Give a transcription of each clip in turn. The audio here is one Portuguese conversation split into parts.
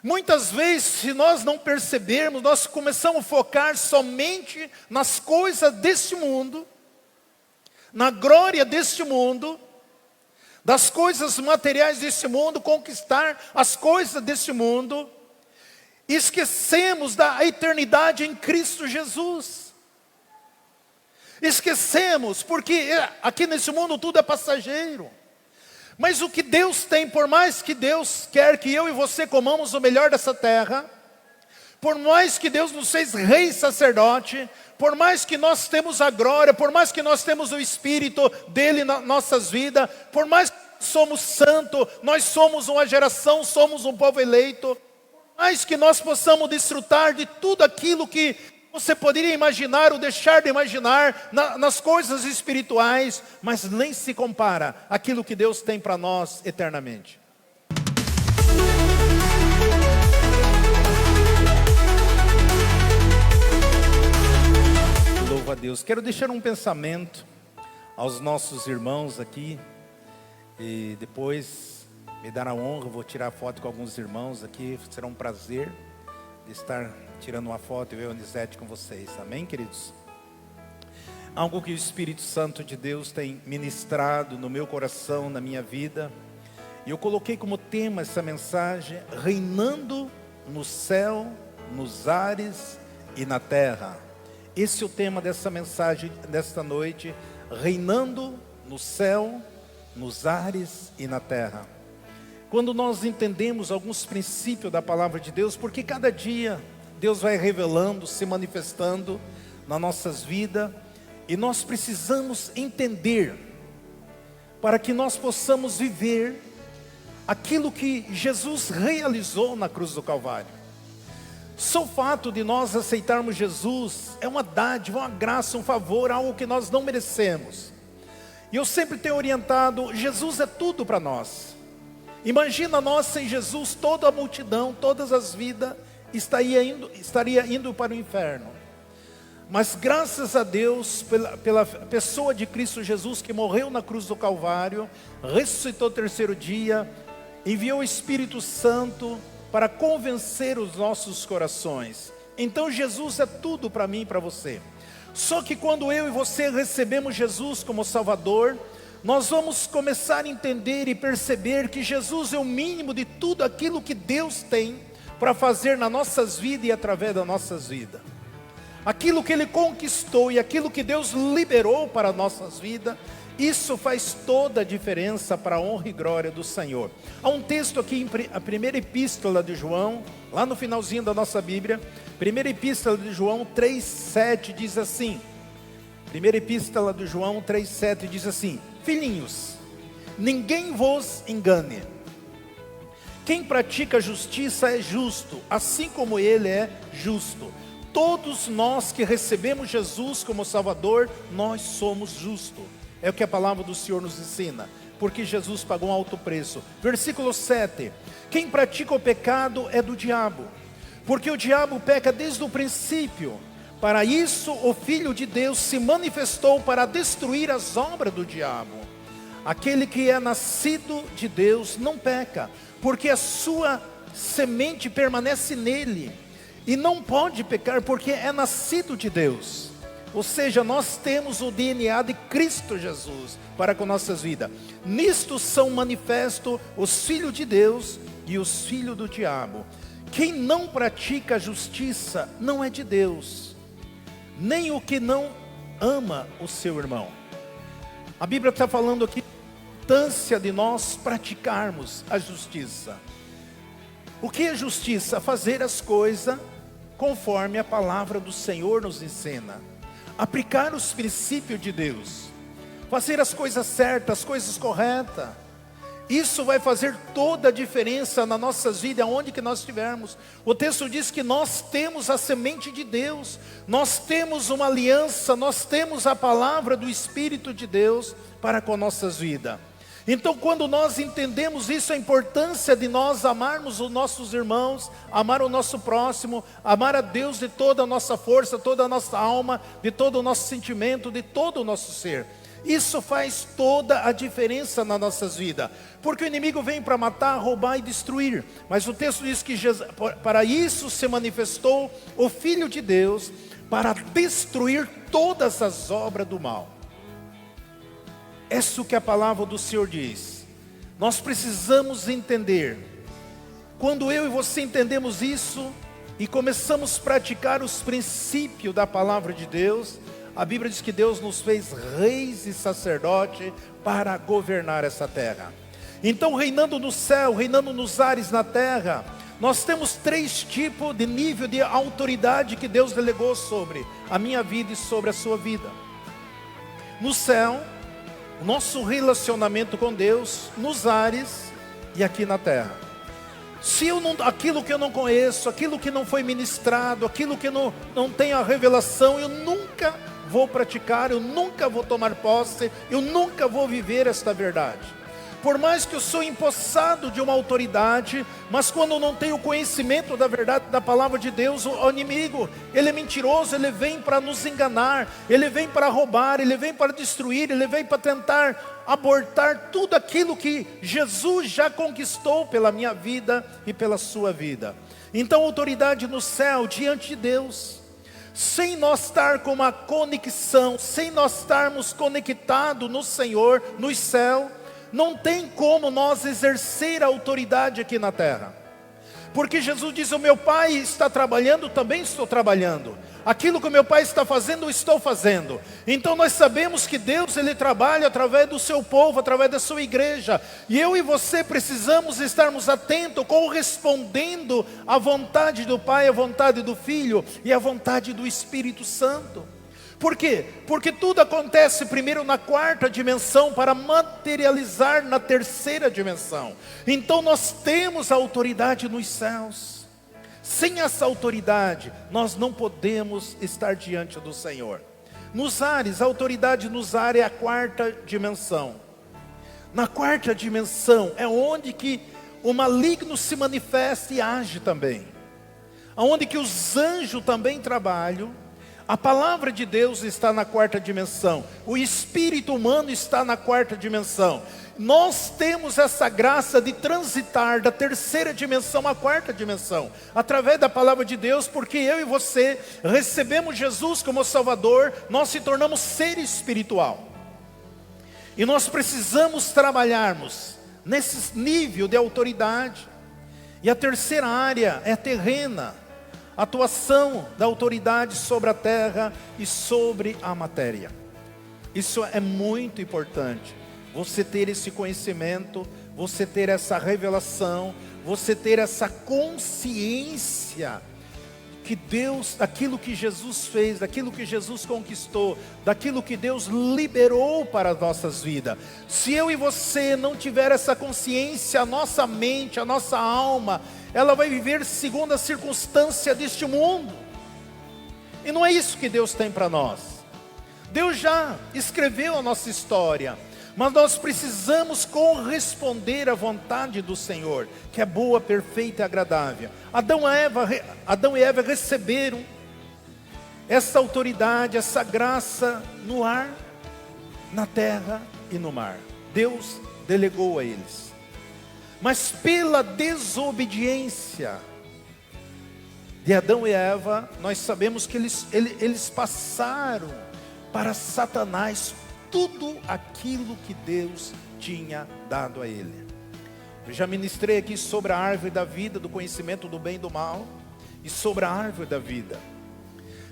Muitas vezes, se nós não percebermos, nós começamos a focar somente nas coisas deste mundo, na glória deste mundo, das coisas materiais deste mundo, conquistar as coisas deste mundo, e esquecemos da eternidade em Cristo Jesus. Esquecemos, porque aqui nesse mundo tudo é passageiro. Mas o que Deus tem, por mais que Deus quer que eu e você comamos o melhor dessa terra, por mais que Deus nos fez rei e sacerdote, por mais que nós temos a glória, por mais que nós temos o Espírito dele nas nossas vidas, por mais que somos santos, nós somos uma geração, somos um povo eleito, por mais que nós possamos desfrutar de tudo aquilo que você poderia imaginar ou deixar de imaginar nas coisas espirituais, mas nem se compara àquilo que Deus tem para nós eternamente. Louvo a Deus. Quero deixar um pensamento aos nossos irmãos aqui, e depois me dar a honra, vou tirar foto com alguns irmãos aqui, será um prazer de estar tirando uma foto e ver a Anisete com vocês, amém, queridos? Algo que o Espírito Santo de Deus tem ministrado no meu coração, na minha vida, e eu coloquei como tema essa mensagem: reinando no céu, nos ares e na terra. Esse é o tema dessa mensagem desta noite: reinando no céu, nos ares e na terra. Quando nós entendemos alguns princípios da palavra de Deus, porque cada dia Deus vai revelando, se manifestando nas nossas vidas, e nós precisamos entender, para que nós possamos viver aquilo que Jesus realizou na cruz do Calvário. Só o fato de nós aceitarmos Jesus é uma dádiva, uma graça, um favor, algo que nós não merecemos. E eu sempre tenho orientado, Jesus é tudo para nós. Imagina nós sem Jesus, toda a multidão, todas as vidas estaria indo para o inferno. Mas graças a Deus, pela pessoa de Cristo Jesus, que morreu na cruz do Calvário, ressuscitou o terceiro dia, enviou o Espírito Santo para convencer os nossos corações. Então Jesus é tudo para mim e para você. Só que quando eu e você recebemos Jesus como Salvador, nós vamos começar a entender e perceber que Jesus é o mínimo de tudo aquilo que Deus tem para fazer nas nossas vidas e através das nossas vidas. Aquilo que Ele conquistou e aquilo que Deus liberou para as nossas vidas, isso faz toda a diferença para a honra e glória do Senhor. Há um texto aqui, a primeira epístola de João, lá no finalzinho da nossa Bíblia, primeira epístola de João 3,7 diz assim, primeira epístola de João 3,7 diz assim: filhinhos, ninguém vos engane. Quem pratica justiça é justo, assim como Ele é justo. Todos nós que recebemos Jesus como Salvador, nós somos justos. É o que a palavra do Senhor nos ensina, porque Jesus pagou um alto preço. Versículo 7. Quem pratica o pecado é do diabo, porque o diabo peca desde o princípio. Para isso o Filho de Deus se manifestou para destruir as obras do diabo. Aquele que é nascido de Deus não peca, porque a sua semente permanece nele, e não pode pecar porque é nascido de Deus. Ou seja, nós temos o DNA de Cristo Jesus para com nossas vidas. Nisto são manifestos os filhos de Deus e os filhos do diabo. Quem não pratica a justiça não é de Deus, nem o que não ama o seu irmão. A Bíblia está falando aqui da importância de nós praticarmos a justiça. O que é justiça? Fazer as coisas conforme a palavra do Senhor nos ensina. Aplicar os princípios de Deus, fazer as coisas certas, as coisas corretas. Isso vai fazer toda a diferença nas nossas vidas, aonde que nós estivermos. O texto diz que nós temos a semente de Deus, nós temos uma aliança, nós temos a palavra do Espírito de Deus para com nossas vidas. Então, quando nós entendemos isso, a importância de nós amarmos os nossos irmãos, amar o nosso próximo, amar a Deus de toda a nossa força, toda a nossa alma, de todo o nosso sentimento, de todo o nosso ser. Isso faz toda a diferença nas nossas vidas, porque o inimigo vem para matar, roubar e destruir. Mas o texto diz que para isso se manifestou o Filho de Deus, para destruir todas as obras do mal. É isso que a palavra do Senhor diz. Nós precisamos entender. Quando eu e você entendemos isso e começamos a praticar os princípios da palavra de Deus, a Bíblia diz que Deus nos fez reis e sacerdotes para governar essa terra. Então, reinando no céu, reinando nos ares na terra, nós temos 3 tipos de nível de autoridade que Deus delegou sobre a minha vida e sobre a sua vida. No céu, o nosso relacionamento com Deus, nos ares e aqui na terra. Se eu não, aquilo que eu não conheço, aquilo que não foi ministrado, aquilo que não tenho a revelação, eu nunca vou praticar, eu nunca vou tomar posse, eu nunca vou viver esta verdade. Por mais que eu sou empossado de uma autoridade, mas quando eu não tenho conhecimento da verdade da palavra de Deus, o inimigo, ele é mentiroso, ele vem para nos enganar, ele vem para roubar, ele vem para destruir, ele vem para tentar abortar tudo aquilo que Jesus já conquistou pela minha vida e pela sua vida. Então, autoridade no céu, diante de Deus, sem nós estar com uma conexão, sem nós estarmos conectados no Senhor, no céu, não tem como nós exercer a autoridade aqui na terra. Porque Jesus diz: o meu Pai está trabalhando, também estou trabalhando. Aquilo que o meu Pai está fazendo, eu estou fazendo. Então nós sabemos que Deus, Ele trabalha através do seu povo, através da sua igreja. E eu e você precisamos estarmos atentos, correspondendo à vontade do Pai, à vontade do Filho e à vontade do Espírito Santo. Por quê? Porque tudo acontece primeiro na 4ª dimensão para materializar na 3ª dimensão. Então nós temos a autoridade nos céus. Sem essa autoridade, nós não podemos estar diante do Senhor. Nos ares, a autoridade nos ares é a 4ª dimensão. Na 4ª dimensão é onde que o maligno se manifesta e age também. Onde que os anjos também trabalham. A palavra de Deus está na 4ª dimensão. O espírito humano está na 4ª dimensão. Nós temos essa graça de transitar da 3ª dimensão à 4ª dimensão, através da palavra de Deus, porque eu e você recebemos Jesus como Salvador, nós se tornamos ser espiritual. E nós precisamos trabalharmos nesse nível de autoridade. E a 3ª área é terrena. Atuação da autoridade sobre a terra e sobre a matéria. Isso é muito importante. Você ter esse conhecimento, você ter essa revelação, você ter essa consciência que Deus, daquilo que Jesus fez, daquilo que Jesus conquistou, daquilo que Deus liberou para as nossas vidas. Se eu e você não tiver essa consciência, a nossa mente, a nossa alma, ela vai viver segundo a circunstância deste mundo. E não é isso que Deus tem para nós. Deus já escreveu a nossa história, mas nós precisamos corresponder à vontade do Senhor, que é boa, perfeita e agradável. Adão e Eva receberam essa autoridade, essa graça no ar, na terra e no mar. Deus delegou a eles. Mas pela desobediência de Adão e Eva, nós sabemos que eles passaram para Satanás tudo aquilo que Deus tinha dado a ele. Eu já ministrei aqui sobre a árvore da vida, do conhecimento do bem e do mal, e sobre a árvore da vida,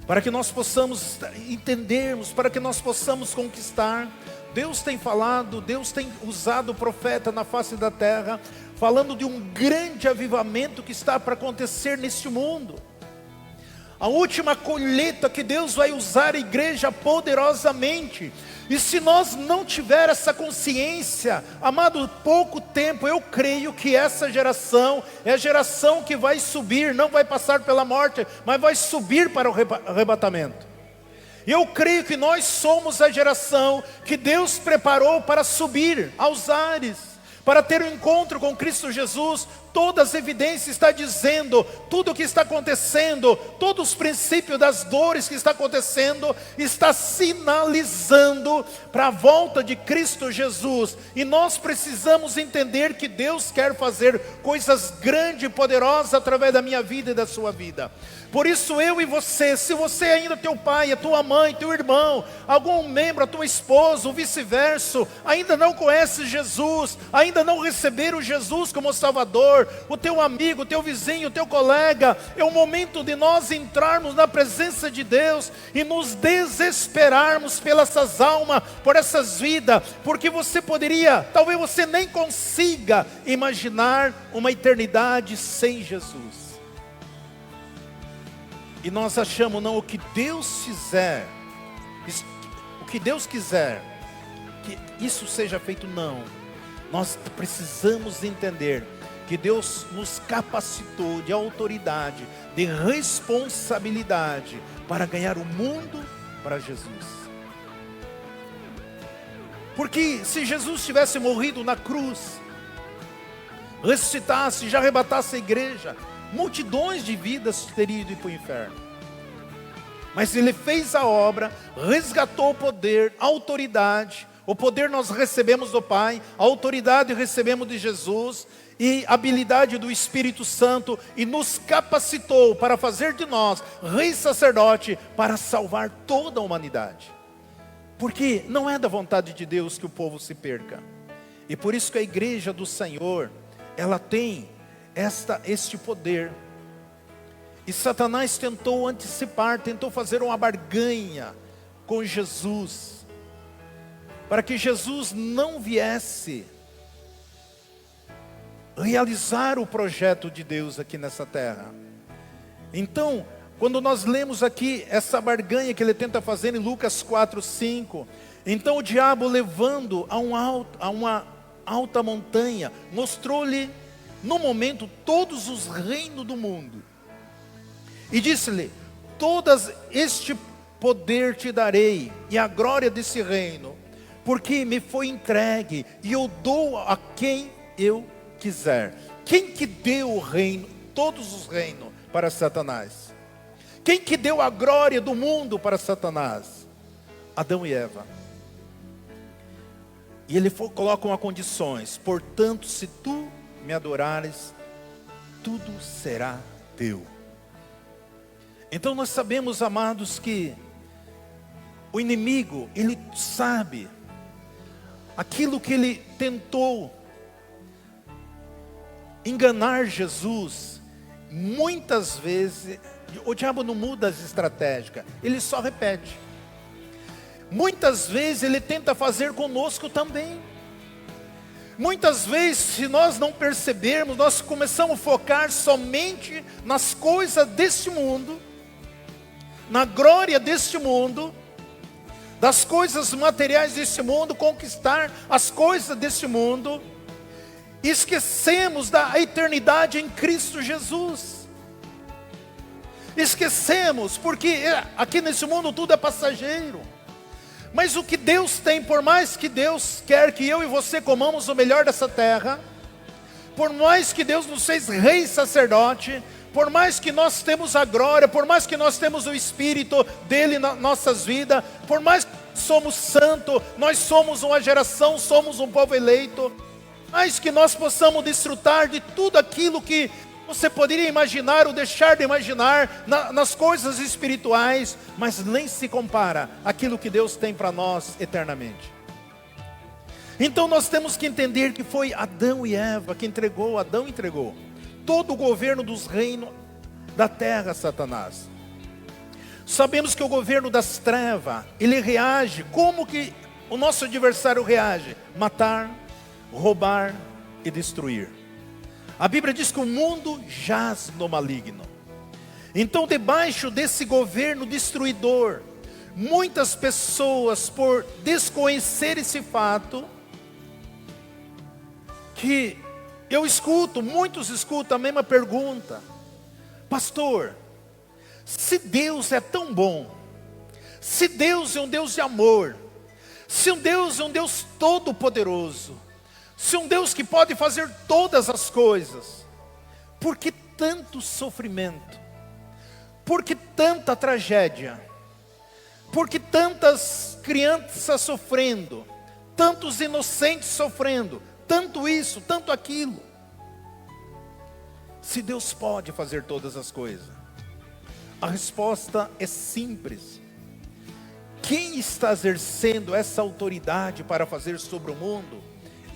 para que nós possamos entendermos, para que nós possamos conquistar. Deus tem falado, Deus tem usado o profeta na face da terra, falando de um grande avivamento que está para acontecer neste mundo. A última colheita que Deus vai usar a igreja poderosamente. E se nós não tiver essa consciência, amado, pouco tempo, eu creio que essa geração é a geração que vai subir, não vai passar pela morte, mas vai subir para o arrebatamento. Eu creio que nós somos a geração que Deus preparou para subir aos ares, para ter um encontro com Cristo Jesus Todas as evidências está dizendo, tudo o que está acontecendo, todos os princípios das dores que está acontecendo, está sinalizando para a volta de Cristo Jesus. E nós precisamos entender que Deus quer fazer coisas grandes e poderosas através da minha vida e da sua vida. Por isso eu e você, se você ainda, teu pai, a tua mãe, teu irmão, algum membro, a tua esposa, ou vice-versa, ainda não conhece Jesus, ainda não receberam Jesus como Salvador, o teu amigo, o teu vizinho, o teu colega, é o momento de nós entrarmos na presença de Deus e nos desesperarmos pelas almas, por essas vidas, porque você poderia, talvez você nem consiga imaginar uma eternidade sem Jesus. E nós achamos, não, o que Deus fizer, o que Deus quiser, que isso seja feito, não. Nós precisamos entender que Deus nos capacitou de autoridade, de responsabilidade, para ganhar o mundo para Jesus. Porque se Jesus tivesse morrido na cruz, ressuscitasse, já arrebatasse a igreja, multidões de vidas teriam ido para o inferno. Mas Ele fez a obra, resgatou o poder, a autoridade. O poder nós recebemos do Pai, a autoridade recebemos de Jesus, e a habilidade do Espírito Santo, e nos capacitou para fazer de nós rei sacerdote, para salvar toda a humanidade. Porque não é da vontade de Deus que o povo se perca. E por isso que a igreja do Senhor, ela tem este poder. E Satanás tentou antecipar, tentou fazer uma barganha com Jesus, para que Jesus não viesse realizar o projeto de Deus aqui nessa terra. Então, quando nós lemos aqui essa barganha que ele tenta fazer em Lucas 4:5, então o diabo, levando a uma alta montanha, mostrou-lhe no momento todos os reinos do mundo, e disse-lhe: todas este poder te darei, e a glória desse reino, porque me foi entregue, e eu dou a quem eu quiser. Quem que deu o reino, todos os reinos, para Satanás? Quem que deu a glória do mundo para Satanás? Adão e Eva. E ele coloca uma condições: portanto, se tu me adorares, tudo será teu. Então nós sabemos, amados, que o inimigo, ele sabe aquilo que ele tentou enganar Jesus. Muitas vezes o diabo não muda as estratégias, ele só repete. Muitas vezes ele tenta fazer conosco também. Muitas vezes, se nós não percebermos, nós começamos a focar somente nas coisas deste mundo, na glória deste mundo, das coisas materiais deste mundo, conquistar as coisas deste mundo, e esquecemos da eternidade em Cristo Jesus. Esquecemos, porque aqui nesse mundo tudo é passageiro. Mas o que Deus tem, por mais que Deus quer que eu e você comamos o melhor dessa terra, por mais que Deus nos fez rei e sacerdote, por mais que nós temos a glória, por mais que nós temos o Espírito dele nas nossas vidas, por mais que somos santos, nós somos uma geração, somos um povo eleito, mais que nós possamos desfrutar de tudo aquilo que você poderia imaginar ou deixar de imaginar nas coisas espirituais, mas nem se compara àquilo que Deus tem para nós eternamente. Então nós temos que entender que foi Adão e Eva que Adão entregou todo o governo dos reinos da terra a Satanás. Sabemos que o governo das trevas, ele reage como que o nosso adversário reage: matar, roubar e destruir. A Bíblia diz que o mundo jaz no maligno. Então, debaixo desse governo destruidor, muitas pessoas, por desconhecer esse fato, que muitos escutam a mesma pergunta: pastor, se Deus é tão bom, se Deus é um Deus de amor, se um Deus é um Deus todo poderoso, se um Deus que pode fazer todas as coisas, Por que tanto sofrimento? Por que tanta tragédia? Por que tantas crianças sofrendo? Tantos inocentes sofrendo? Tanto isso, tanto aquilo? Se Deus pode fazer todas as coisas, a resposta é simples. Quem está exercendo essa autoridade para fazer sobre o mundo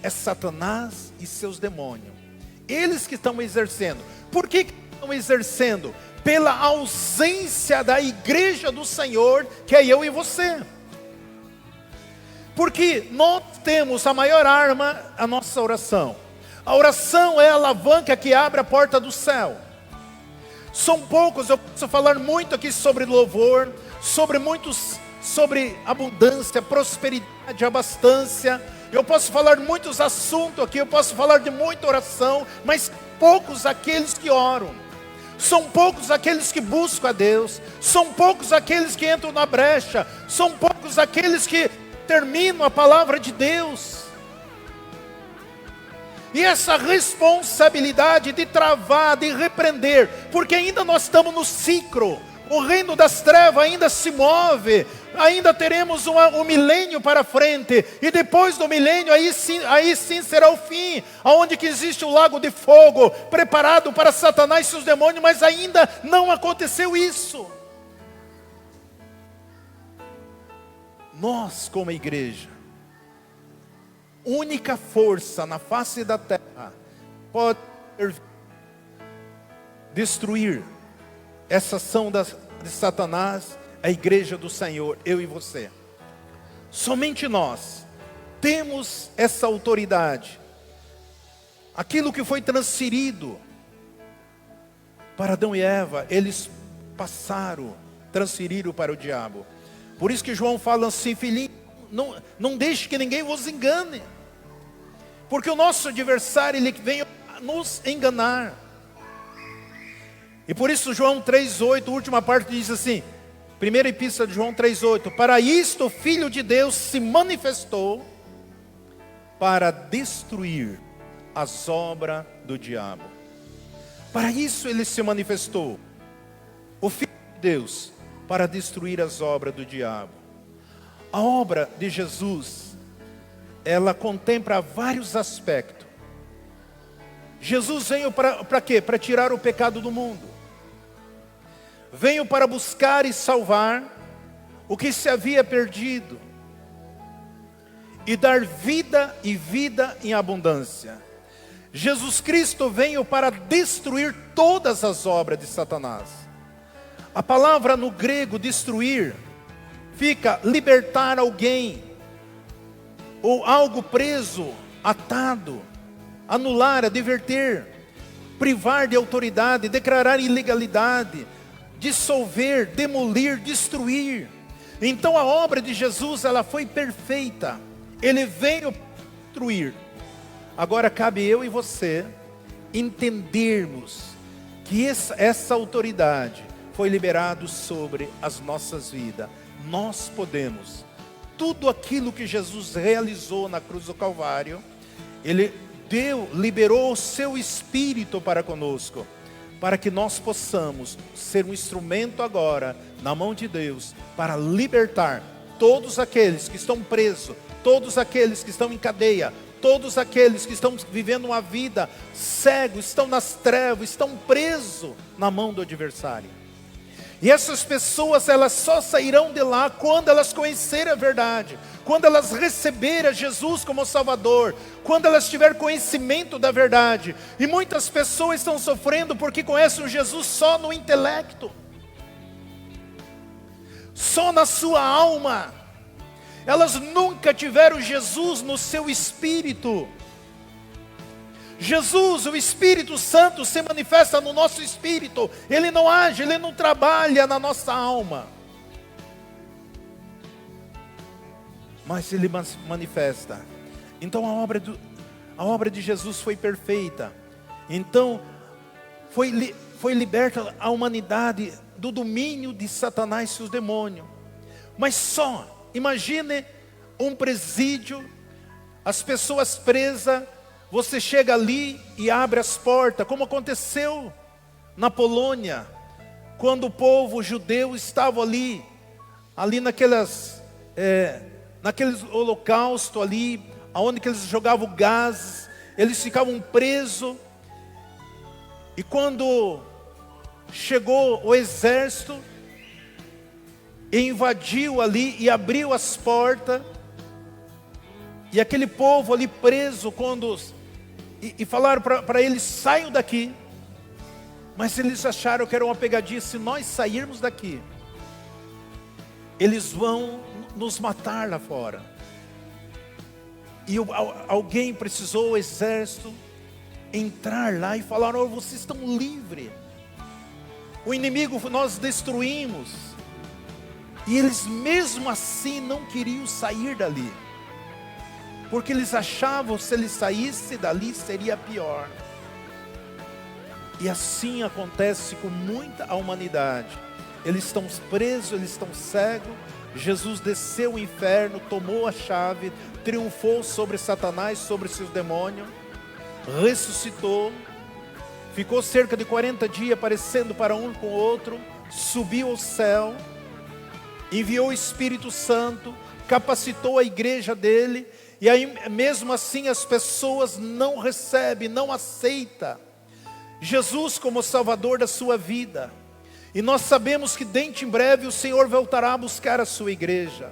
é Satanás e seus demônios. Eles que estão exercendo. Por que estão exercendo? Pela ausência da igreja do Senhor, que é eu e você. Porque nós temos a maior arma, a nossa oração. A oração é a alavanca que abre a porta do céu. São poucos, eu posso falar muito aqui sobre louvor, sobre abundância, prosperidade, abastança. Eu posso falar muitos assuntos aqui, eu posso falar de muita oração, mas poucos aqueles que oram. São poucos aqueles que buscam a Deus, são poucos aqueles que entram na brecha, são poucos aqueles que terminam a palavra de Deus. E essa responsabilidade de travar, de repreender, porque ainda nós estamos no ciclo, o reino das trevas ainda se move, ainda teremos um milênio para frente, e depois do milênio, aí sim será o fim, onde que existe o lago de fogo, preparado para Satanás e seus demônios, mas ainda não aconteceu isso. Nós como igreja, única força na face da terra, pode destruir essa ação de Satanás, a igreja do Senhor, eu e você. Somente nós temos essa autoridade. Aquilo que foi transferido para Adão e Eva, eles transferiram para o diabo. Por isso que João fala assim: filhinho, não deixe que ninguém vos engane. Porque o nosso adversário, ele vem nos enganar. E por isso João 3,8, a última parte diz assim, primeira epístola de João 3,8: para isto o Filho de Deus se manifestou, para destruir as obras do diabo. Para isso ele se manifestou, o Filho de Deus, para destruir as obras do diabo. A obra de Jesus, ela contempla vários aspectos. Jesus veio para quê? Para tirar o pecado do mundo. Veio para buscar e salvar o que se havia perdido, e dar vida e vida em abundância. Jesus Cristo veio para destruir todas as obras de Satanás. A palavra no grego destruir fica libertar alguém, ou algo preso, atado, anular, adverter, privar de autoridade, declarar ilegalidade, dissolver, demolir, destruir. Então a obra de Jesus, ela foi perfeita. Ele veio destruir. Agora cabe eu e você entendermos que essa autoridade foi liberada sobre as nossas vidas. Nós podemos, tudo aquilo que Jesus realizou na cruz do Calvário, Ele liberou o seu Espírito para conosco, para que nós possamos ser um instrumento agora, na mão de Deus, para libertar todos aqueles que estão presos, todos aqueles que estão em cadeia, todos aqueles que estão vivendo uma vida cego, estão nas trevas, estão presos na mão do adversário. E essas pessoas, elas só sairão de lá quando elas conhecerem a verdade, quando elas receberem Jesus como Salvador, quando elas tiverem conhecimento da verdade. E muitas pessoas estão sofrendo porque conhecem o Jesus só no intelecto, só na sua alma. Elas nunca tiveram Jesus no seu espírito. Jesus, o Espírito Santo, se manifesta no nosso espírito. Ele não age, Ele não trabalha na nossa alma, mas Ele manifesta. Então a obra de Jesus foi perfeita. Então foi liberta a humanidade do domínio de Satanás e seus demônios. Mas imagine um presídio, as pessoas presas, você chega ali e abre as portas, como aconteceu na Polônia, quando o povo judeu estava ali naqueles holocaustos ali, onde que eles jogavam gás, eles ficavam presos, e quando chegou o exército, e invadiu ali e abriu as portas, e aquele povo ali preso, e falaram para eles: saiam daqui. Mas eles acharam que era uma pegadinha. Se nós sairmos daqui, eles vão nos matar lá fora. E alguém precisou, o exército, entrar lá e falar: oh, vocês estão livres. O inimigo nós destruímos. E eles mesmo assim não queriam sair dali, porque eles achavam que se eles saíssem dali seria pior. E assim acontece com muita a humanidade. Eles estão presos, eles estão cegos. Jesus desceu o inferno, tomou a chave, triunfou sobre Satanás, sobre seus demônios, ressuscitou, ficou cerca de 40 dias aparecendo para um com o outro, subiu ao céu, enviou o Espírito Santo, capacitou a igreja dele, e aí mesmo assim as pessoas não recebem, não aceitam Jesus como Salvador da sua vida. E nós sabemos que dentro em breve o Senhor voltará a buscar a sua igreja.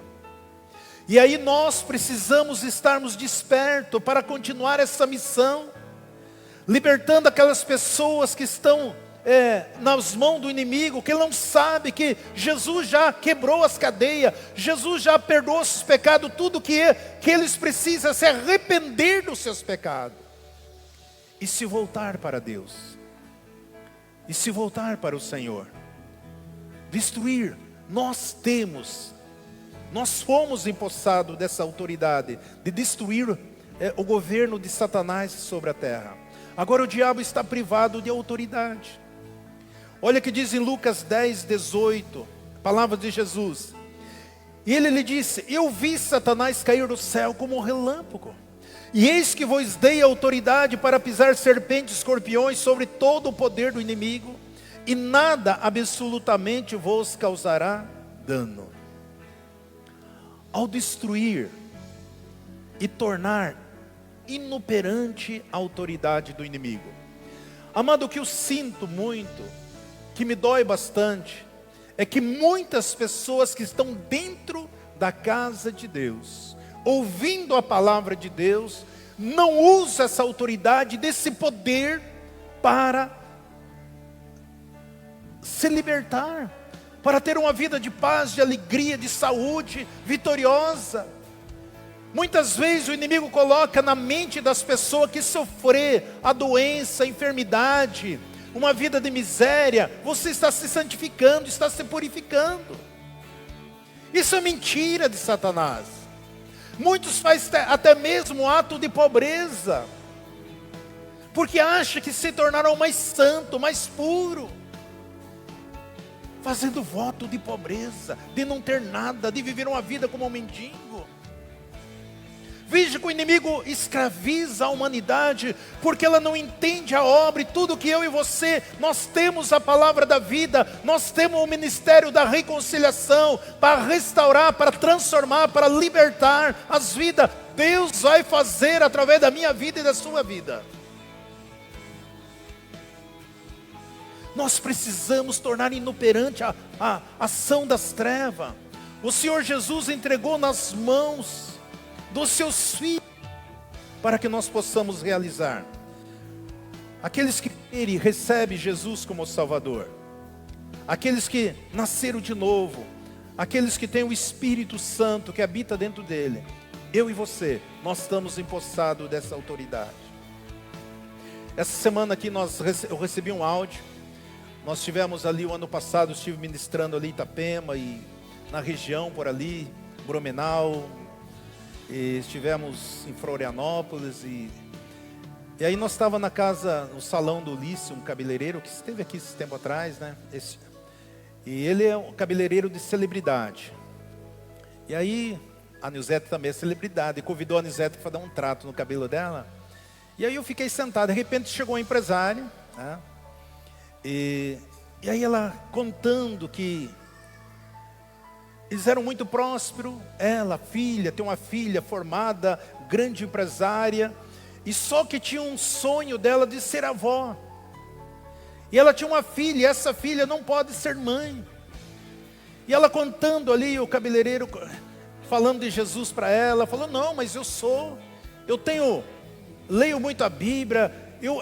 E aí nós precisamos estarmos despertos para continuar essa missão, libertando aquelas pessoas que estão nas mãos do inimigo, que não sabe que Jesus já quebrou as cadeias, Jesus já perdoou os pecados, tudo que eles precisam é se arrepender dos seus pecados e se voltar para Deus, e se voltar para o Senhor. Destruir, nós fomos empossados dessa autoridade de destruir o governo de Satanás sobre a terra. Agora o diabo está privado de autoridade. Olha que diz em Lucas 10, 18, palavra de Jesus. E ele lhe disse: eu vi Satanás cair do céu como um relâmpago. E eis que vos dei autoridade para pisar serpentes e escorpiões sobre todo o poder do inimigo, e nada absolutamente vos causará dano. Ao destruir e tornar inoperante a autoridade do inimigo. Amado, o que eu sinto muito, que me dói bastante, é que muitas pessoas que estão dentro da casa de Deus, ouvindo a palavra de Deus, não usam essa autoridade, desse poder, para se libertar, para ter uma vida de paz, de alegria, de saúde, vitoriosa. Muitas vezes o inimigo coloca na mente das pessoas que sofrer a doença, a enfermidade, uma vida de miséria, você está se santificando, está se purificando. Isso é mentira de Satanás. Muitos fazem até mesmo ato de pobreza, porque acham que se tornaram mais santo, mais puro, fazendo voto de pobreza, de não ter nada, de viver uma vida como um mendigo. Veja que o inimigo escraviza a humanidade, porque ela não entende a obra, e tudo que eu e você, nós temos a palavra da vida, nós temos o ministério da reconciliação, para restaurar, para transformar, para libertar as vidas. Deus vai fazer através da minha vida e da sua vida. Nós precisamos tornar inoperante a ação das trevas. O Senhor Jesus entregou nas mãos dos seus filhos, para que nós possamos realizar. Aqueles que querem, recebem Jesus como Salvador, aqueles que nasceram de novo, aqueles que têm o Espírito Santo que habita dentro dele, eu e você, nós estamos empossados dessa autoridade. Essa semana aqui eu recebi um áudio. Nós tivemos ali o ano passado, estive ministrando ali em Itapema e na região por ali, Blumenau, e estivemos em Florianópolis, e aí nós estávamos na casa, no salão do Ulisses, um cabeleireiro que esteve aqui esse tempo atrás, né? E ele é um cabeleireiro de celebridade. E aí a Nilzete também é celebridade, e convidou a Nilzete para dar um trato no cabelo dela. E aí eu fiquei sentado, de repente chegou a empresária, né? E aí ela contando que eles eram muito prósperos, ela, filha, tem uma filha formada, grande empresária, e só que tinha um sonho dela de ser avó. E ela tinha uma filha, e essa filha não pode ser mãe. E ela contando ali, o cabeleireiro falando de Jesus para ela, falou, não, mas leio muito a Bíblia,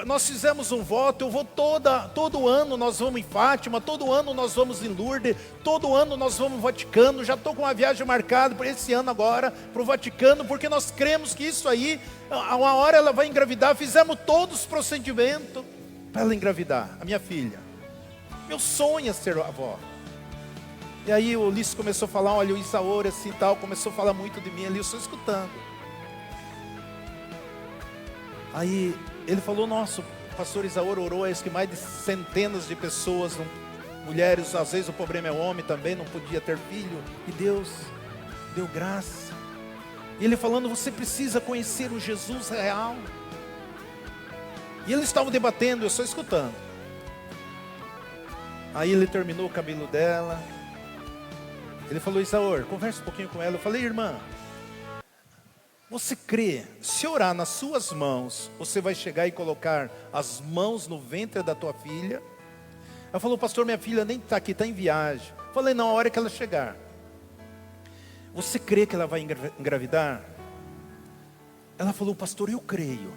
nós fizemos um voto, eu vou todo ano nós vamos em Fátima, todo ano nós vamos em Lourdes, todo ano nós vamos no Vaticano, já estou com uma viagem marcada para esse ano agora, para o Vaticano, porque nós cremos que isso aí, uma hora ela vai engravidar, fizemos todos os procedimentos para ela engravidar, a minha filha. Meu sonho é ser avó. E aí o Ulisses começou a falar, olha, o Isaor assim tal, começou a falar muito de mim ali, eu estou escutando. Aí ele falou, nossa, o pastor Isaor orou, que mais de centenas de pessoas, mulheres, às vezes o problema é homem também, não podia ter filho, e Deus deu graça. E ele falando, você precisa conhecer o Jesus real. E eles estavam debatendo, eu só escutando. Aí ele terminou o cabelo dela, ele falou, Isaor, conversa um pouquinho com ela. Eu falei, irmã, você crê, se orar nas suas mãos, você vai chegar e colocar as mãos no ventre da tua filha? Ela falou, pastor, minha filha nem está aqui, está em viagem. Eu falei, não, a hora que ela chegar. Você crê que ela vai engravidar? Ela falou, pastor, eu creio.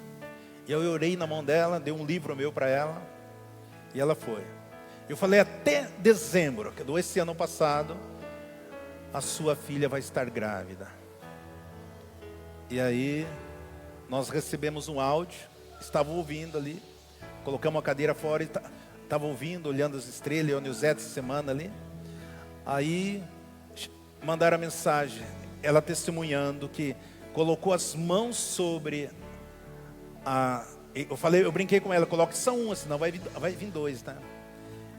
E eu orei na mão dela, dei um livro meu para ela, e ela foi. Eu falei, até dezembro, que desse ano passado, a sua filha vai estar grávida. E aí, nós recebemos um áudio, estava ouvindo ali, colocamos a cadeira fora e estava ouvindo, olhando as estrelas, eu e o Zé essa semana ali. Aí, mandaram a mensagem, ela testemunhando que colocou as mãos sobre eu brinquei com ela, coloque só uma, senão vai vir dois, tá?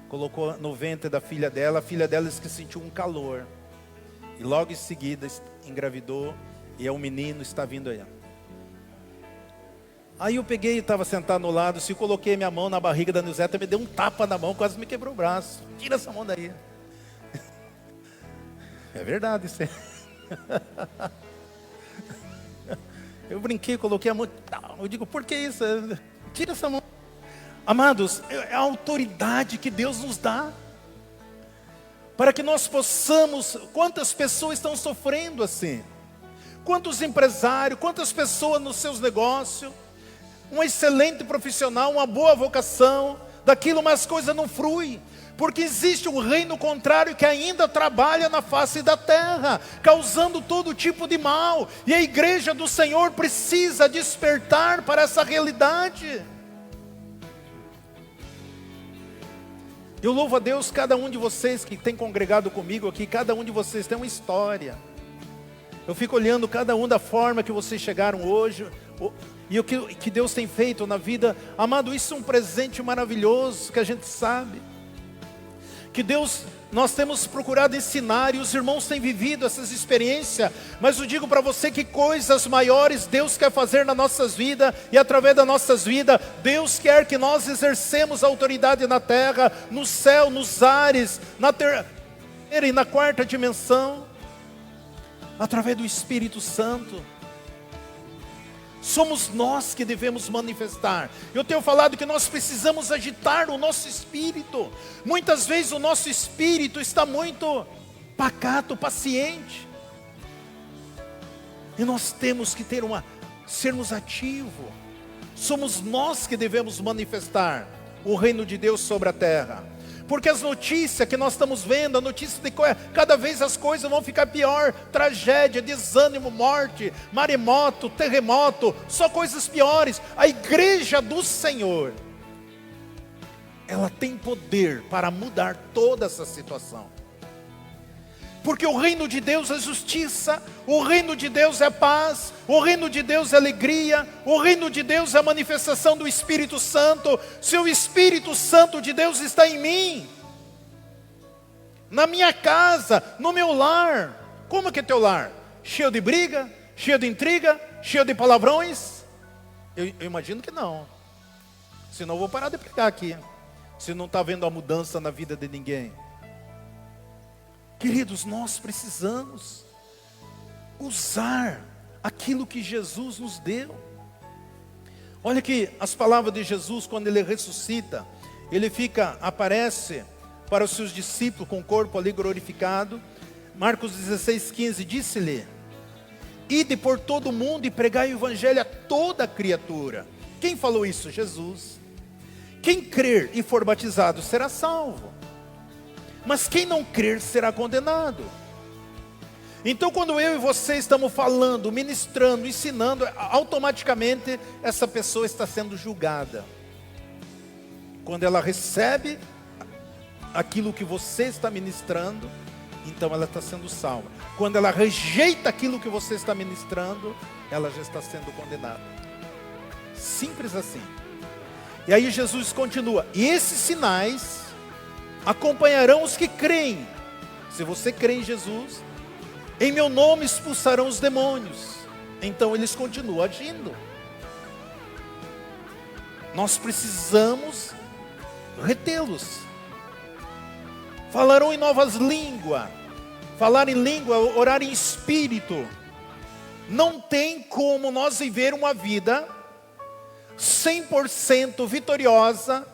Colocou no ventre da filha dela, a filha dela disse que sentiu um calor. E logo em seguida engravidou. E o menino está vindo aí. Aí eu peguei, estava sentado no lado, se coloquei minha mão na barriga da Nilzeta, me deu um tapa na mão, quase me quebrou o braço. Tira essa mão daí. É verdade isso aí. Eu brinquei, coloquei a mão, eu digo, por que isso? Tira essa mão. Amados, é a autoridade que Deus nos dá. Para que nós possamos, quantas pessoas estão sofrendo assim? Quantos empresários, quantas pessoas nos seus negócios, um excelente profissional, uma boa vocação, daquilo mas as coisas não fluem, porque existe um reino contrário que ainda trabalha na face da terra, causando todo tipo de mal, e a igreja do Senhor precisa despertar para essa realidade. Eu louvo a Deus, cada um de vocês que tem congregado comigo aqui, cada um de vocês tem uma história. Eu fico olhando cada um da forma que vocês chegaram hoje, e o que Deus tem feito na vida. Amado, isso é um presente maravilhoso que a gente sabe. Que Deus, nós temos procurado ensinar, e os irmãos têm vivido essas experiências. Mas eu digo para você que coisas maiores Deus quer fazer nas nossas vidas, e através das nossas vidas, Deus quer que nós exercemos a autoridade na terra, no céu, nos ares, na terceira e na quarta dimensão. Através do Espírito Santo. Somos nós que devemos manifestar. Eu tenho falado que nós precisamos agitar o nosso espírito. Muitas vezes o nosso espírito está muito pacato, paciente. E nós temos que sermos ativos. Somos nós que devemos manifestar o reino de Deus sobre a terra. Porque as notícias que nós estamos vendo, a notícia de que cada vez as coisas vão ficar pior, tragédia, desânimo, morte, maremoto, terremoto, só coisas piores. A igreja do Senhor, ela tem poder para mudar toda essa situação. Porque o reino de Deus é justiça, o reino de Deus é paz, o reino de Deus é alegria, o reino de Deus é a manifestação do Espírito Santo. Se o Espírito Santo de Deus está em mim, na minha casa, no meu lar, como que é teu lar? Cheio de briga, cheio de intriga, cheio de palavrões? Eu imagino que não. Senão eu vou parar de pregar aqui. Se não está vendo a mudança na vida de ninguém. Queridos, nós precisamos usar aquilo que Jesus nos deu. Olha que as palavras de Jesus, quando ele ressuscita, ele aparece para os seus discípulos com o corpo ali glorificado. Marcos 16:15, disse-lhe: ide por todo o mundo e pregai o evangelho a toda criatura. Quem falou isso? Jesus. Quem crer e for batizado será salvo, mas quem não crer será condenado. Então quando eu e você estamos falando, ministrando, ensinando, automaticamente essa pessoa está sendo julgada. Quando ela recebe aquilo que você está ministrando, então ela está sendo salva. Quando ela rejeita aquilo que você está ministrando, ela já está sendo condenada. Simples assim. E aí Jesus continua: e esses sinais acompanharão os que creem. Se você crê em Jesus, em meu nome expulsarão os demônios. Então eles continuam agindo. Nós precisamos retê-los. Falarão em novas línguas. Falar em língua, orar em espírito. Não tem como nós viver uma vida 100% vitoriosa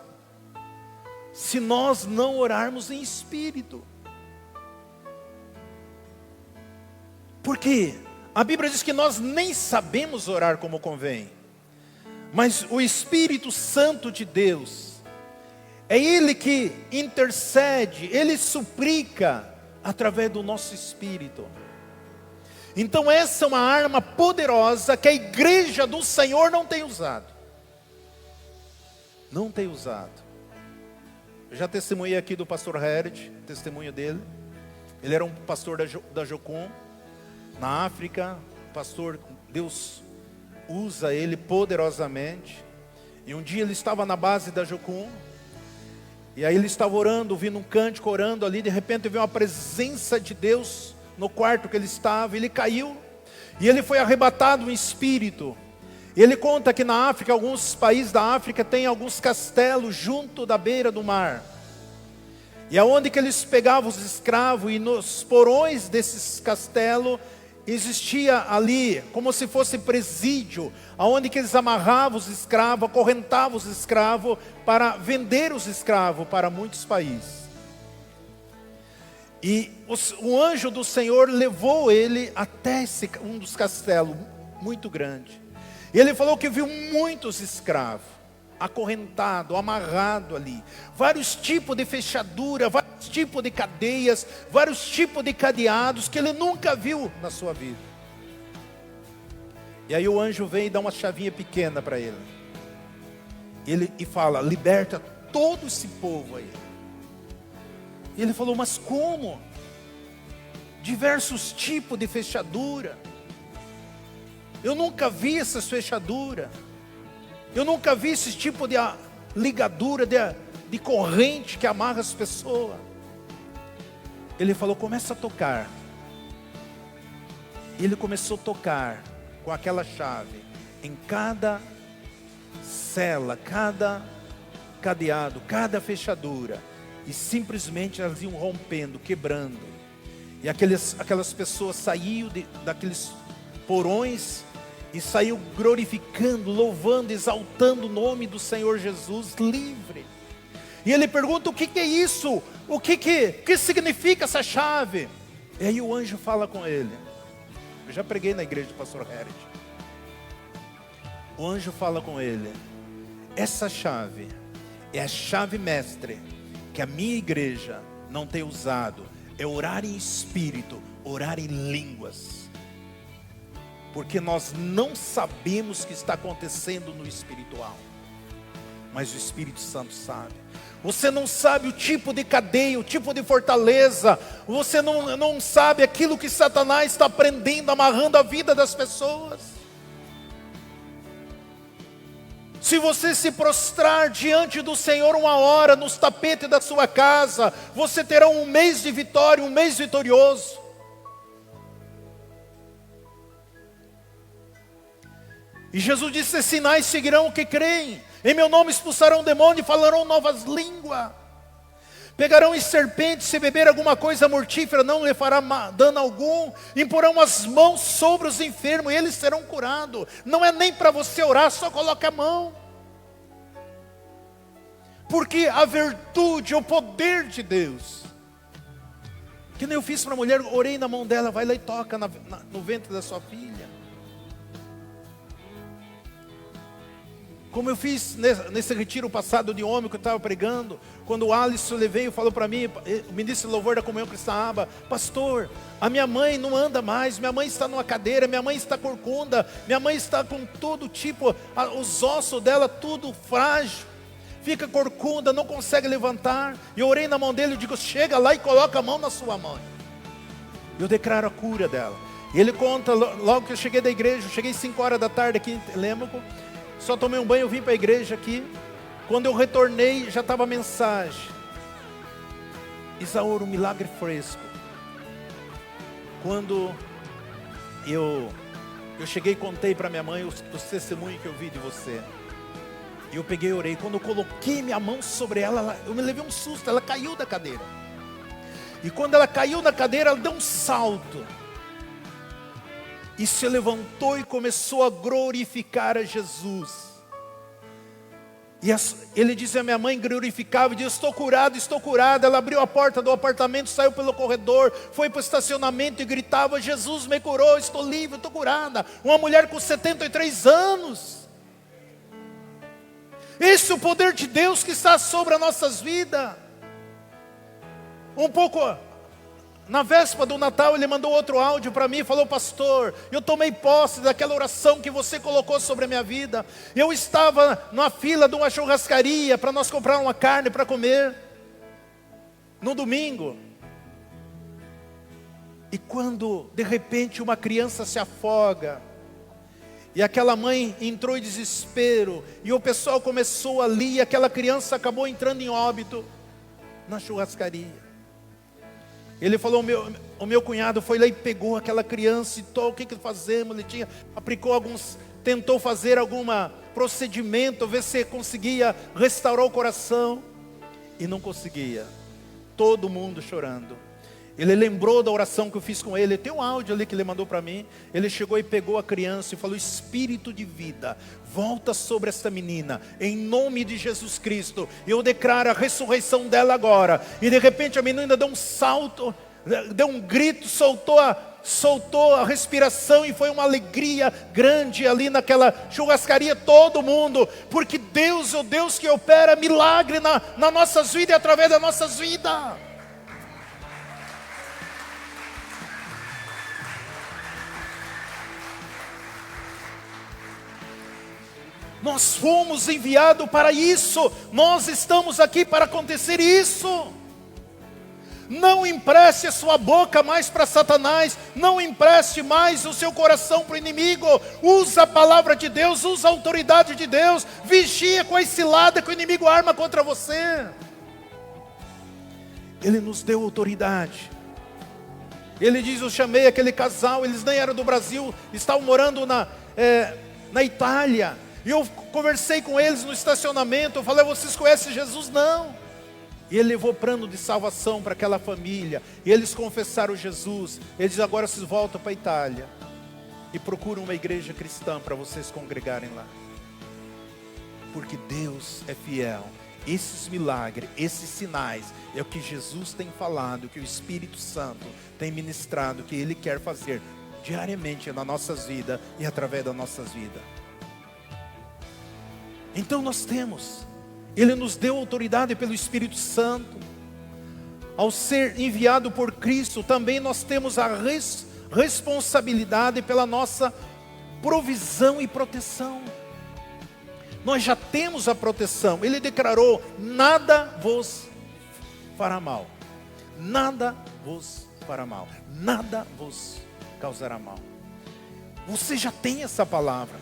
se nós não orarmos em espírito. Porque a Bíblia diz que nós nem sabemos orar como convém. Mas o Espírito Santo de Deus, é Ele que intercede, Ele suplica através do nosso espírito. Então essa é uma arma poderosa que a igreja do Senhor não tem usado. Não tem usado. Eu já testemunhei aqui do pastor Hered, testemunho dele. Ele era um pastor da Jocum, na África. Pastor, Deus usa ele poderosamente. E um dia ele estava na base da Jocum. E aí ele estava orando, ouvindo um cântico, orando ali. De repente veio uma presença de Deus no quarto que ele estava. Ele caiu e ele foi arrebatado em espírito. E ele conta que na África, alguns países da África tem alguns castelos junto da beira do mar. E aonde que eles pegavam os escravos, e nos porões desses castelos existia ali como se fosse presídio, aonde que eles amarravam os escravos, acorrentavam os escravos para vender os escravos para muitos países. E o anjo do Senhor levou ele até um dos castelos muito grande. E ele falou que viu muitos escravos acorrentados, amarrados ali. Vários tipos de fechadura, vários tipos de cadeias, vários tipos de cadeados que ele nunca viu na sua vida. E aí o anjo vem e dá uma chavinha pequena para ele. E fala: liberta todo esse povo aí. E ele falou: mas como? Diversos tipos de fechadura. Eu nunca vi essas fechaduras. Eu nunca vi esse tipo de ligadura, de corrente que amarra as pessoas. Ele falou: começa a tocar. E ele começou a tocar com aquela chave em cada cela, cada cadeado, cada fechadura. E simplesmente elas iam rompendo, quebrando. E aquelas pessoas saíam daqueles porões e saiu glorificando, louvando, exaltando o nome do Senhor Jesus, livre. E ele pergunta: o que é isso? O que significa essa chave? E aí o anjo fala com ele. Eu já preguei na igreja do pastor Hered. O anjo fala com ele: essa chave é a chave mestre que a minha igreja não tem usado. É orar em espírito, orar em línguas. Porque nós não sabemos o que está acontecendo no espiritual, mas o Espírito Santo sabe. Você não sabe o tipo de cadeia, o tipo de fortaleza. Você não sabe aquilo que Satanás está prendendo, amarrando a vida das pessoas. Se você se prostrar diante do Senhor uma hora nos tapetes da sua casa, você terá um mês de vitória, um mês vitorioso. E Jesus disse: sinais seguirão o que creem. Em meu nome expulsarão demônio e falarão novas línguas. Pegarão em serpentes, se beber alguma coisa mortífera, não lhe fará dano algum. Imporão as mãos sobre os enfermos e eles serão curados. Não é nem para você orar, só coloque a mão. Porque a virtude, o poder de Deus, que nem eu fiz para a mulher, orei na mão dela, vai lá e toca no ventre da sua filha. Como eu fiz nesse retiro passado de homem que eu estava pregando, quando o Alisson veio e falou para mim, o ministro de louvor da Comunhão Cristã, pastor, a minha mãe não anda mais, minha mãe está numa cadeira, minha mãe está corcunda, minha mãe está com todo tipo, os ossos dela tudo frágil, fica corcunda, não consegue levantar. E eu orei na mão dele e digo: chega lá e coloca a mão na sua mãe. Eu declaro a cura dela. E ele conta, logo que eu cheguei da igreja, eu cheguei 5 horas da tarde aqui em Telêmaco, só tomei um banho, eu vim para a igreja aqui. Quando eu retornei, já estava a mensagem: Isauro, um milagre fresco. Quando eu cheguei e contei para minha mãe os testemunhos que eu vi de você. E eu peguei e orei. Quando eu coloquei minha mão sobre ela, eu me levei um susto, ela caiu da cadeira. E quando ela caiu da cadeira, ela deu um salto. E se levantou e começou a glorificar a Jesus. E ele disse: a minha mãe glorificava e disse: estou curado, estou curada. Ela abriu a porta do apartamento, saiu pelo corredor, foi para o estacionamento e gritava: Jesus me curou, estou livre, estou curada. Uma mulher com 73 anos. Esse é o poder de Deus que está sobre as nossas vidas. Um pouco na véspera do Natal, ele mandou outro áudio para mim e falou: pastor, eu tomei posse daquela oração que você colocou sobre a minha vida. Eu estava na fila de uma churrascaria para nós comprar uma carne para comer no domingo. E quando de repente uma criança se afoga, e aquela mãe entrou em desespero, e o pessoal começou ali, e aquela criança acabou entrando em óbito na churrascaria. Ele falou: o meu cunhado foi lá e pegou aquela criança e o que fazemos? Ele tentou fazer algum procedimento, ver se conseguia restaurar o coração, e não conseguia. Todo mundo chorando. Ele lembrou da oração que eu fiz com ele. Tem um áudio ali que ele mandou para mim. Ele chegou e pegou a criança e falou: espírito de vida, volta sobre esta menina, em nome de Jesus Cristo. Eu declaro a ressurreição dela agora. E de repente a menina deu um salto, deu um grito, soltou a respiração, e foi uma alegria grande ali naquela churrascaria, todo mundo, porque Deus é o Deus que opera milagre nas nossas vidas e através das nossas vidas. Nós fomos enviados para isso. Nós estamos aqui para acontecer isso. Não empreste a sua boca mais para Satanás. Não empreste mais o seu coração para o inimigo. Usa a palavra de Deus, usa a autoridade de Deus. Vigia com a cilada que o inimigo arma contra você. Ele nos deu autoridade. Ele diz: eu chamei aquele casal, eles nem eram do Brasil, estavam morando na Itália. E eu conversei com eles no estacionamento. Eu falei: vocês conhecem Jesus? Não. E ele levou plano de salvação para aquela família. E eles confessaram Jesus. Ele diz: agora vocês voltam para a Itália e procuram uma igreja cristã para vocês congregarem lá. Porque Deus é fiel. Esses milagres, esses sinais, é o que Jesus tem falado, que o Espírito Santo tem ministrado, que Ele quer fazer diariamente nas nossas vidas e através das nossas vidas. Então nós temos, Ele nos deu autoridade pelo Espírito Santo. Ao ser enviado por Cristo, também nós temos a responsabilidade pela nossa provisão e proteção. Nós já temos a proteção. Ele declarou: nada vos fará mal. Nada vos fará mal. Nada vos causará mal. Você já tem essa palavra.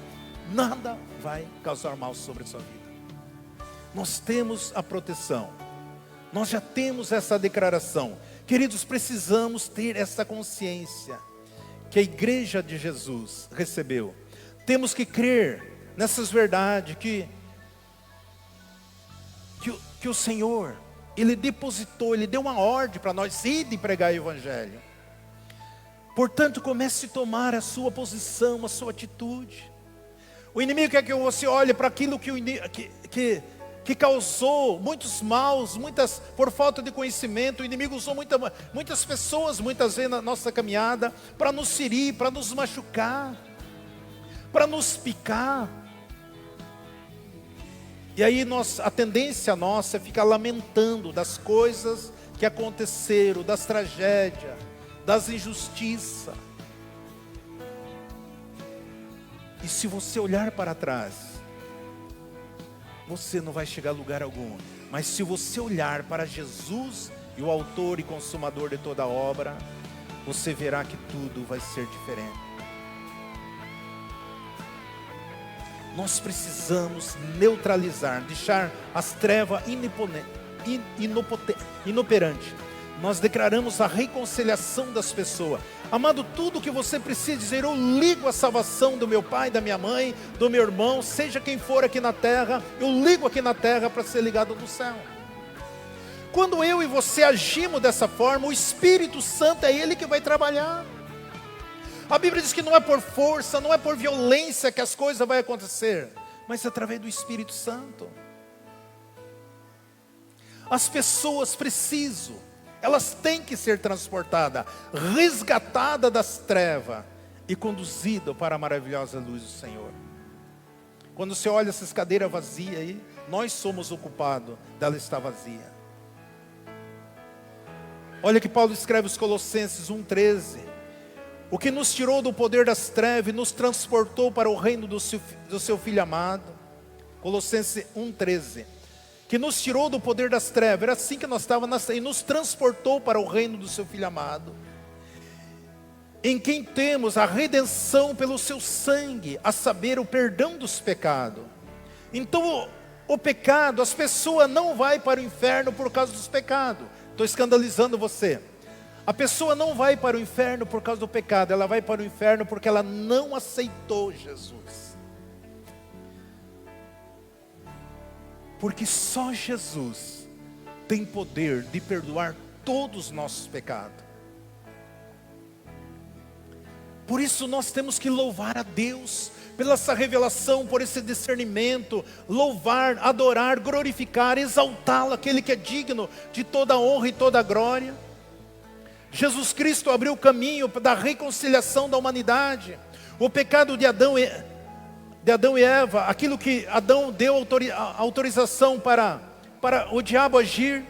Nada vai causar mal sobre a sua vida. Nós temos a proteção. Nós já temos essa declaração. Queridos, precisamos ter essa consciência que a igreja de Jesus recebeu. Temos que crer nessas verdades que o Senhor, Ele depositou, Ele deu uma ordem para nós ir e pregar o Evangelho. Portanto, comece a tomar a sua posição, a sua atitude. O inimigo quer que você olhe para aquilo que causou muitos maus, por falta de conhecimento. O inimigo usou muitas pessoas, muitas vezes na nossa caminhada, para nos ferir, para nos machucar, para nos picar. E aí a tendência nossa é ficar lamentando das coisas que aconteceram, das tragédias, das injustiças. E se você olhar para trás, você não vai chegar a lugar algum. Mas se você olhar para Jesus e o autor e consumador de toda a obra, você verá que tudo vai ser diferente. Nós precisamos neutralizar, deixar as trevas inoperantes. Nós declaramos a reconciliação das pessoas. Amado, tudo que você precisa dizer, eu ligo a salvação do meu pai, da minha mãe, do meu irmão, seja quem for aqui na terra, eu ligo aqui na terra para ser ligado no céu. Quando eu e você agimos dessa forma, o Espírito Santo é Ele que vai trabalhar. A Bíblia diz que não é por força, não é por violência que as coisas vão acontecer, mas através do Espírito Santo. As pessoas precisam, elas têm que ser transportadas, resgatadas das trevas e conduzidas para a maravilhosa luz do Senhor. Quando você olha essas cadeiras vazias aí, nós somos o culpado dela estar vazia. Olha que Paulo escreve os Colossenses 1,13. O que nos tirou do poder das trevas e nos transportou para o reino do seu Filho amado. Colossenses 1,13. Que nos tirou do poder das trevas, era assim que nós estávamos, e nos transportou para o reino do seu Filho amado. Em quem temos a redenção pelo seu sangue, a saber, o perdão dos pecados. Então o pecado, as pessoas não vão para o inferno por causa dos pecados. Estou escandalizando você. A pessoa não vai para o inferno por causa do pecado, ela vai para o inferno porque ela não aceitou Jesus. Porque só Jesus tem poder de perdoar todos os nossos pecados. Por isso nós temos que louvar a Deus pela essa revelação, por esse discernimento, louvar, adorar, glorificar, exaltá-lo, aquele que é digno de toda honra e toda glória. Jesus Cristo abriu o caminho da reconciliação da humanidade. O pecado de Adão e Eva, aquilo que Adão deu autorização para o diabo agir,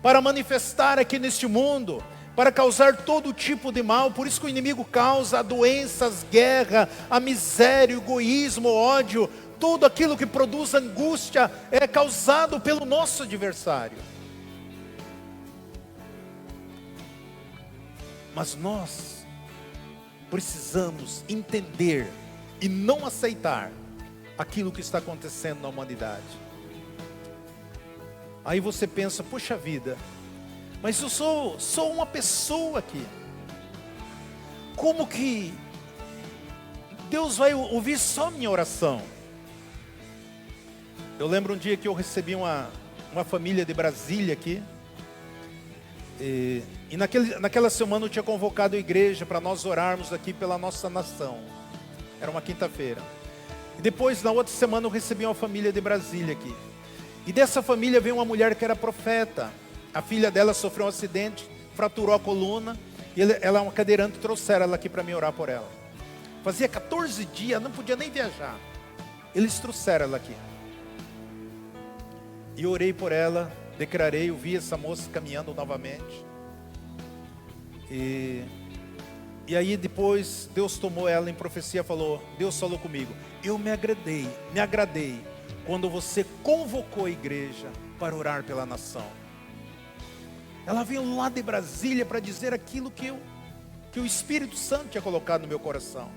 para manifestar aqui neste mundo, para causar todo tipo de mal. Por isso que o inimigo causa doenças, guerra, a miséria, o egoísmo, o ódio. Tudo aquilo que produz angústia é causado pelo nosso adversário. Mas nós precisamos entender e não aceitar aquilo que está acontecendo na humanidade. Aí você pensa, poxa vida, mas eu sou uma pessoa aqui. Como que Deus vai ouvir só minha oração? Eu lembro um dia que eu recebi uma família de Brasília aqui. E naquela semana eu tinha convocado a igreja para nós orarmos aqui pela nossa nação. Era uma quinta-feira. E depois, na outra semana, eu recebi uma família de Brasília aqui. E dessa família veio uma mulher que era profeta. A filha dela sofreu um acidente, fraturou a coluna. E ela é uma cadeirante, trouxeram ela aqui para mim orar por ela. Fazia 14 dias, não podia nem viajar. Eles trouxeram ela aqui. E orei por ela, declarei, eu vi essa moça caminhando novamente. E aí depois Deus tomou ela em profecia, falou, Deus falou comigo, eu me agradei quando você convocou a igreja para orar pela nação. Ela veio lá de Brasília para dizer aquilo que o Espírito Santo tinha colocado no meu coração.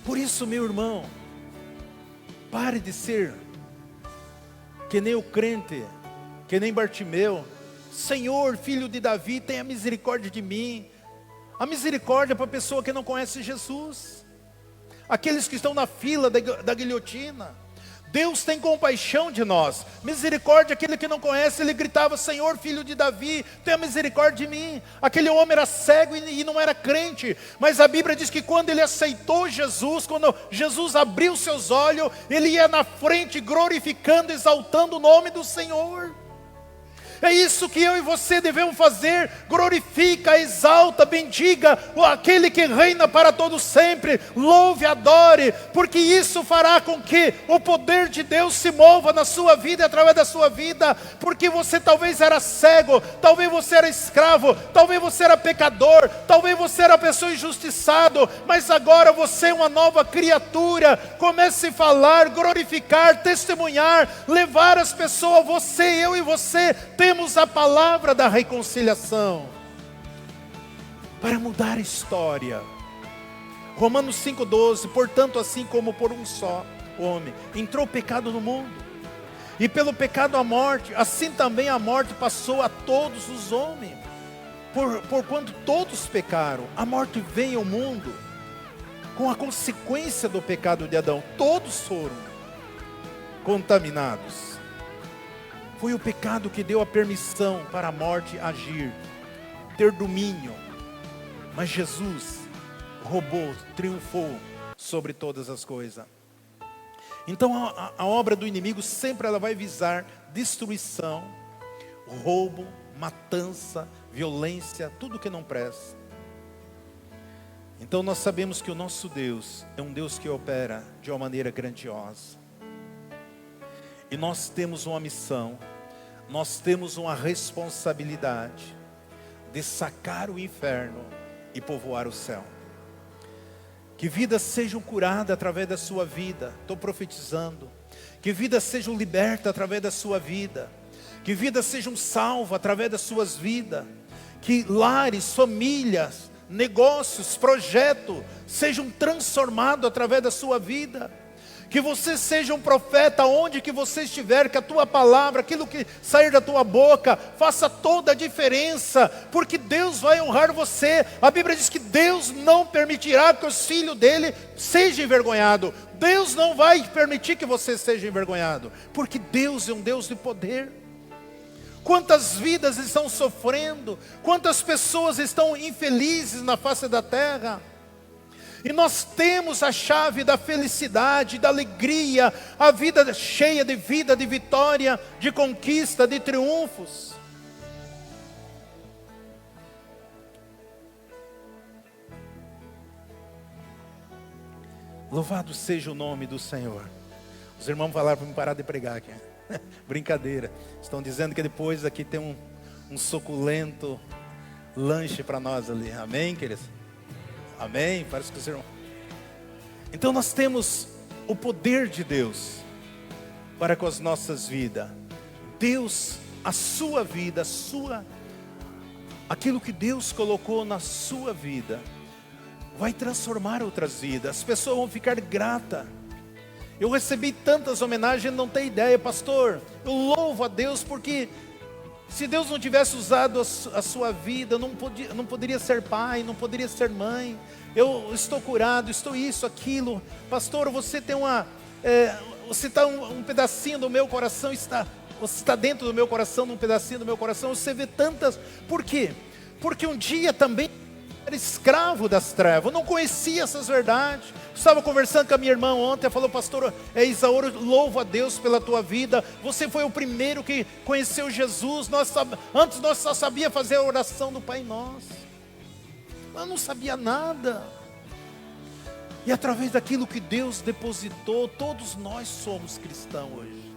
Por isso, meu irmão, pare de ser que nem o crente, que nem Bartimeu. Senhor, filho de Davi, tenha misericórdia de mim. A misericórdia para a pessoa que não conhece Jesus. aqueles que estão na fila da guilhotina. Deus tem compaixão de nós. Misericórdia, aquele que não conhece, ele gritava: Senhor, filho de Davi, tenha misericórdia de mim. Aquele homem era cego e não era crente, mas a Bíblia diz que quando ele aceitou Jesus, quando Jesus abriu seus olhos, ele ia na frente glorificando, exaltando o nome do Senhor. É isso que eu e você devemos fazer. Glorifica, exalta, bendiga aquele que reina para todo sempre. Louve, adore, porque isso fará com que o poder de Deus se mova na sua vida e através da sua vida. Porque você talvez era cego, talvez você era escravo, talvez você era pecador, talvez você era pessoa injustiçado, mas agora você é uma nova criatura. Comece a falar, glorificar, testemunhar, levar as pessoas. Você, eu e você temos a palavra da reconciliação para mudar a história. Romanos 5,12: portanto, assim como por um só homem entrou o pecado no mundo, e pelo pecado a morte, assim também a morte passou a todos os homens, porquanto todos pecaram. A morte veio ao mundo com a consequência do pecado de Adão. Todos foram contaminados. Foi o pecado que deu a permissão para a morte agir, ter domínio. Mas Jesus roubou, triunfou sobre todas as coisas. Então a obra do inimigo sempre ela vai visar destruição, roubo, matança, violência, tudo que não presta. Então nós sabemos que o nosso Deus é um Deus que opera de uma maneira grandiosa. E nós temos uma missão, nós temos uma responsabilidade de sacar o inferno e povoar o céu. Que vidas sejam curadas através da sua vida, estou profetizando. Que vidas sejam libertas através da sua vida. Que vidas sejam salvas através das suas vidas. Que lares, famílias, negócios, projetos sejam transformados através da sua vida. Que você seja um profeta onde que você estiver, que a tua palavra, aquilo que sair da tua boca, faça toda a diferença, porque Deus vai honrar você. A Bíblia diz que Deus não permitirá que os filhos dele sejam envergonhados. Deus não vai permitir que você seja envergonhado, porque Deus é um Deus de poder. Quantas vidas estão sofrendo, quantas pessoas estão infelizes na face da terra. E nós temos a chave da felicidade, da alegria, a vida cheia de vida, de vitória, de conquista, de triunfos. Louvado seja o nome do Senhor. Os irmãos falaram para me parar de pregar aqui. Brincadeira. Estão dizendo que depois aqui tem um suculento lanche para nós ali. Amém, queridos? Amém? Parece que os irmãos... Então nós temos o poder de Deus para com as nossas vidas. Deus, a sua vida, aquilo que Deus colocou na sua vida, vai transformar outras vidas. As pessoas vão ficar gratas. Eu recebi tantas homenagens, não tem ideia, pastor. Eu louvo a Deus porque se Deus não tivesse usado a sua vida, não poderia ser pai, não poderia ser mãe. Eu estou curado, estou isso, aquilo. Pastor, você tem você está um pedacinho do meu coração, você está dentro do meu coração, num pedacinho do meu coração. Você vê tantas. Por quê? Porque um dia também era escravo das trevas, não conhecia essas verdades. Estava conversando com a minha irmã ontem, ela falou: pastor Isauro, louvo a Deus pela tua vida. Você foi o primeiro que conheceu Jesus. Antes nós só sabia fazer a oração do Pai Nosso. Eu não sabia nada. E através daquilo que Deus depositou, todos nós somos cristãos hoje.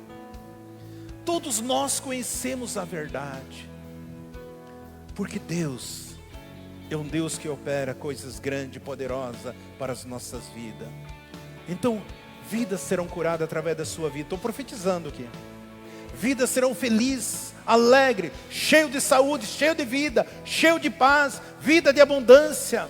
Todos nós conhecemos a verdade. Porque Deus é um Deus que opera coisas grandes e poderosas para as nossas vidas. Então, vidas serão curadas através da sua vida. Estou profetizando aqui. Vidas serão felizes, alegres, cheio de saúde, cheio de vida, cheio de paz, vida de abundância.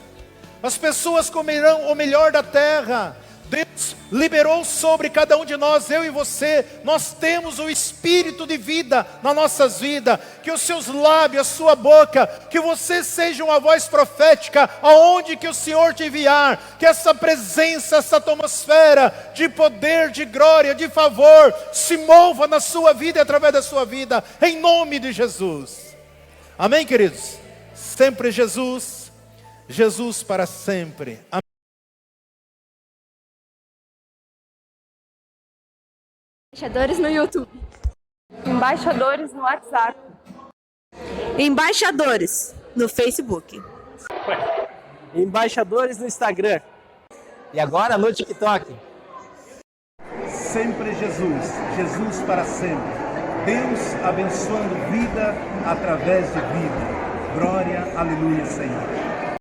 As pessoas comerão o melhor da terra. Deus liberou sobre cada um de nós, eu e você, nós temos o Espírito de vida nas nossas vidas, que os seus lábios, a sua boca, que você seja uma voz profética, aonde que o Senhor te enviar, que essa presença, essa atmosfera de poder, de glória, de favor, se mova na sua vida e através da sua vida, em nome de Jesus. Amém, queridos? Sempre Jesus, Jesus para sempre. Amém. Embaixadores no YouTube. Embaixadores no WhatsApp. Embaixadores no Facebook. Embaixadores no Instagram. E agora no TikTok. Sempre Jesus, Jesus para sempre. Deus abençoando vida através de vida. Glória, aleluia, Senhor.